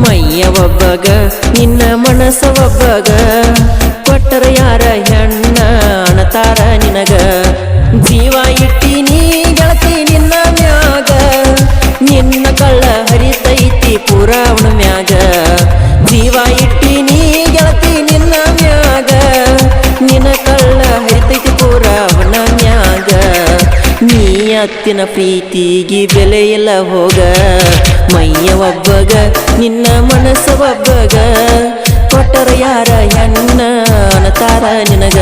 ಮೈಯ ಒಬ್ಬಗ ನಿನ್ನ ಮನಸ್ಸ ಒಬ್ಬಗ ಕೊಟ್ಟರ ಯಾರ ಹೆಣ್ಣ ಅಣತಾರ ನಿನಗ ಜೀವ ಇಟ್ಟಿನಿ ಗೆಳತಿ ನಿನ್ನ ಮ್ಯಾಗ ನಿನ್ನ ಕಳ್ಳ ಹರಿತೈತಿ ಪೂರ ಅವನ ಮ್ಯಾಗ ಜೀವ ಇಟ್ಟಿನಿ ಗೆಳತಿ ನಿನ್ನ ಮ್ಯಾಗ ನಿನ್ನ ಕಳ್ಳ ಹರಿತೈತಿ ಪೂರ ಅವನ ಮ್ಯಾಗ ನೀ ಅತ್ತಿನ ಪ್ರೀತಿಗೆ ಬೆಲೆ ಇಲ್ಲ ಹೋಗ ಮೈಯ ಒಬ್ಬಗ ನಿನ್ನ ಮನಸ್ಸ ಒಬ್ಬಗ ಕೊಟ್ಟರ ಯಾರ ಹೆಣ್ಣ ಅಣತಾರ ನಿನಗ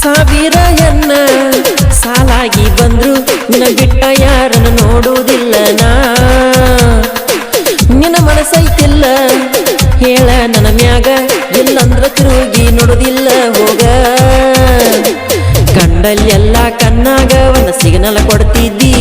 ಸಾವಿರ ಹೆಣ್ಣ ಸಾಲಾಗಿ ಬಂದ್ರು ನಿನ್ನ ಬಿಟ್ಟ ಯಾರನ್ನ ನೋಡುವುದಿಲ್ಲ ನಾ ನಿನ್ನ ಮನಸ್ಸೈತಿಲ್ಲ ಹೇಳ ನನ್ನ ಮ್ಯಾಗ ಇಲ್ಲಂದ್ರ ತಿರುಗಿ ನೋಡುದಿಲ್ಲ ಹೋಗ ಕಂಡಲ್ಲೆಲ್ಲ ಕಣ್ಣಾಗ ಒಂದು ಸಿಗ್ನಲ್ ಕೊಡ್ತಿದ್ದಿ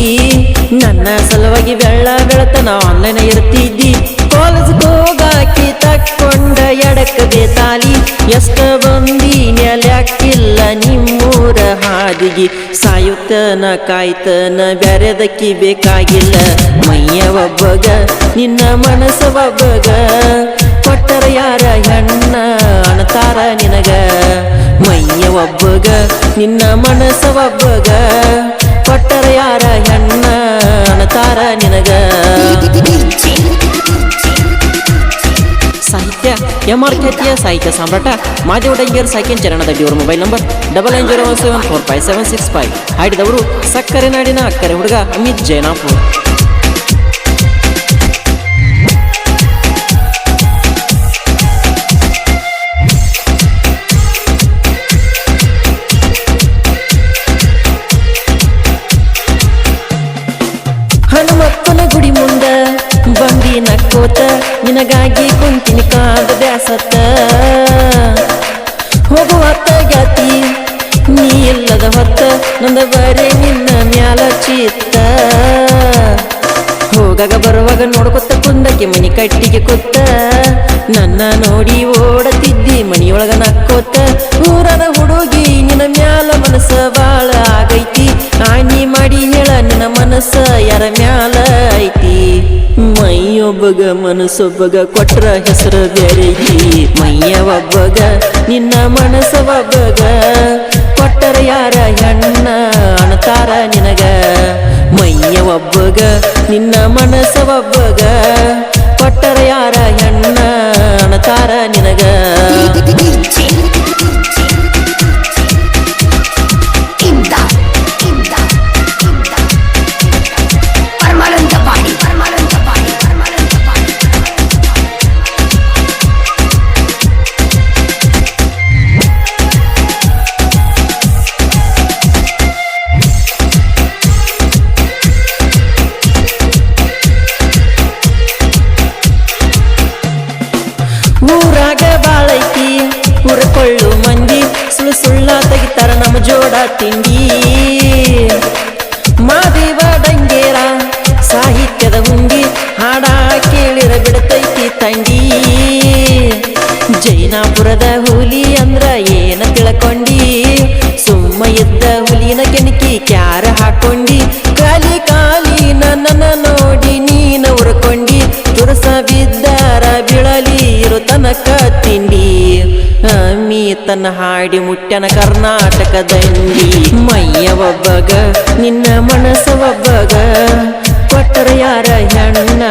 ನನ್ನ ಸಲುವಾಗಿ ಬೆಳತನ ಆನ್ಲೈನ್ ಇರ್ತಿದ್ದಿ ಕಾಲೇಜ್ಗೆ ಹೋಗಾಕಿ ತಕ್ಕೊಂಡ ಎಡಕದೆ ತಾಲಿ ಎಷ್ಟ ಬಂದಿ ನೆಲ್ಯಾಕಿಲ್ಲ ನಿಮ್ಮೂರ ಹಾದಿಗೆ ಸಾಯುತ್ತನ ಕಾಯ್ತನ ಬ್ಯಾರೆದಕ್ಕಿ ಬೇಕಾಗಿಲ್ಲ ಮೈಯ ಒಬ್ಬಗ ನಿನ್ನ ಮನಸ್ಸ ಒಬ್ಬಗ ಕೊಟ್ಟರ ಯಾರ ಹೆಣ್ಣ ಅಣತಾರ ನಿನಗ ಮೈಯ ಒಬ್ಬಗ ನಿನ್ನ ಮನಸ್ಸ ಒಬ್ಬಗ ಕೊಟ್ಟರ ಯಾರ ಹೆಣ್ಣ ಅಣತಾರ ನಿನಗ ಸಾಹಿತ್ಯ MR ಖ್ಯಾತಿಯ ಸಾಹಿತ್ಯ ಸಾಮ್ರಾಟ ಮಾದೇವ ಡಂಗೇರ್ ಸಾಕಿನ್ ಚರಣದಡ್ಡಿ ಅವರ ಮೊಬೈಲ್ ನಂಬರ್ 9901745765 ಹಾಡಿದವರು ಸಕ್ಕರೆ ನಾಡಿನ ಅಕ್ಕರೆ ಹುಡುಗ ಅಮಿತ್ ಜೈನಾಪುರ್ ಹನುಮಪ್ಪನ ಗುಡಿ ಮುಂದ ಬಂದಿ ನಕ್ಕೋತ ನಿನಗಾಗಿ ಕುಂತಿನಿ ಕಾದ ಬ್ಯಾಸತ್ತ ಹೋಗುವತ್ತ ಗಾತಿ ನೀ ಇಲ್ಲದ ಹೊತ್ತ ನಂದ ಬರೇ ನಿನ್ನ ಮ್ಯಾಲ ಚಿತ್ತ ಹೋಗಾಗ ಬರುವಾಗ ನೋಡ್ಕೊತ್ತ ಕುಂದಕ್ಕೆ ಮನಿ ಕಟ್ಟಿಗೆ ಕೊತ್ತ ನನ್ನ ನೋಡಿ ಓಡತಿದ್ದಿ ಮನಿಯೊಳಗ ನಕ್ಕೋತ ಊರನ ಹುಡುಗಿ ನಿನ್ನ ಮ್ಯಾಲ ಮನಸ್ಸ ಬಾಳ ಆಗೈತಿ ಆನಿ ಮಾಡಿ ಹೇಳ ನಿನ್ನ ಮನಸ್ಸ ಯಾರ ಮ್ಯಾಲ ಐತಿ ಮೈಯೊಬ್ಬಗ ಮನಸ್ಸೊಬ್ಬಗ ಕೊಟ್ರ ಹೆಸರು ಬೇರೆ ಐತಿ ಮೈಯ ಒಬ್ಬಗ ನಿನ್ನ ಮನಸ್ಸ ಒಬ್ಬಗ ಕೊಟ್ಟರ ಯಾರ ಹೆಣ್ಣ ಅಣತಾರ ನಿನಗ ಮೈಯ ಒಬ್ಬಗ ನಿನ್ನ ಮನಸ್ಸ ಒಬ್ಬಗ ಕೊಟ್ಟರ ಯಾರ ಹೆಣ್ಣ ಅಣತಾರ ನಿನಗ ಊರಾಗ ಬಾಳೈತಿ ಉರ್ಕೊಳ್ಳು ಮಂದಿ ಸುಳ್ಳ ತೆಗಿತಾರ ನಮ್ಮ ಜೋಡ ತಿಂಡಿ ಮಾದೇವ ಡಂಗೇರ ಸಾಹಿತ್ಯದ ಹುಂಡಿ ಹಾಡ ಕೇಳಿರ ಬಿಡತೈತಿ ತಂಡಿ ಜೈನಾಪುರದ ಹುಲಿ ಅಂದ್ರ ಏನ ತಿಳ್ಕೊಂಡಿ ಸುಮ್ಮ ಇದ್ದ ಹುಲಿನ ಕೆಣಕಿ ಕ್ಯಾರ ಹಾಕೊಂಡಿ ಕಾಲಿ ಕಾಲಿ ನನ್ನ ನೋಡಿ ನೀನ ಉರ್ಕೊಂಡಿ ತುರಸ ಬಿದ್ದಾರ ಬಿಳಲಿ ಇರು ತನಕ ತಿಂಡಿ ಅಮ್ಮಿ ತನ್ನ ಹಾಡಿ ಮುಟ್ಯನ ಕರ್ನಾಟಕ ದಂಡಿ ಮೈಯ ಒಬ್ಬಗ ನಿನ್ನ ಮನಸ್ಸ ಒಬ್ಬಗ ಕೊಟ್ಟರ ಯಾರ ಹೆಣ್ಣ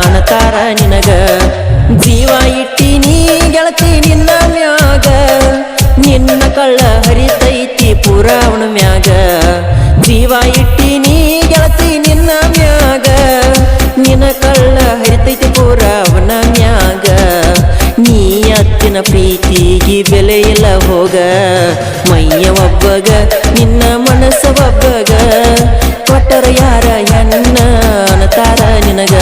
ಅಣತಾರ ನಿನಗ ಜೀವ ಇಟ್ಟಿನಿ ಗೆಳತಿ ನಿನ್ನ ಮ್ಯಾಗ ನಿನ್ನ ಕಳ್ಳ ಹರಿತೈತಿ ಪೂರ ಅವನ ಮ್ಯಾಗ ಜೀವ ಇಟ್ಟಿನಿ ಗೆಳತಿ ನಿನ್ನ ಮ್ಯಾಗ ನಿನ್ನ ಕಳ್ಳ ಹರಿತೈತಿ ಪೂರ ಅವನ ಮ್ಯಾಗ ನೀ ಅತ್ತಿನ ಪ್ರೀತಿಗೆ ಬೆಲೆ ಇಲ್ಲ ಹೋಗ ಮೈಯ ಒಬ್ಬಗ ನಿನ್ನ ಮನಸ್ಸ ಒಬ್ಬಗ ಯಾರ ಹೆಣ್ಣ ಅನ್ನತಾರ ನಿನಗ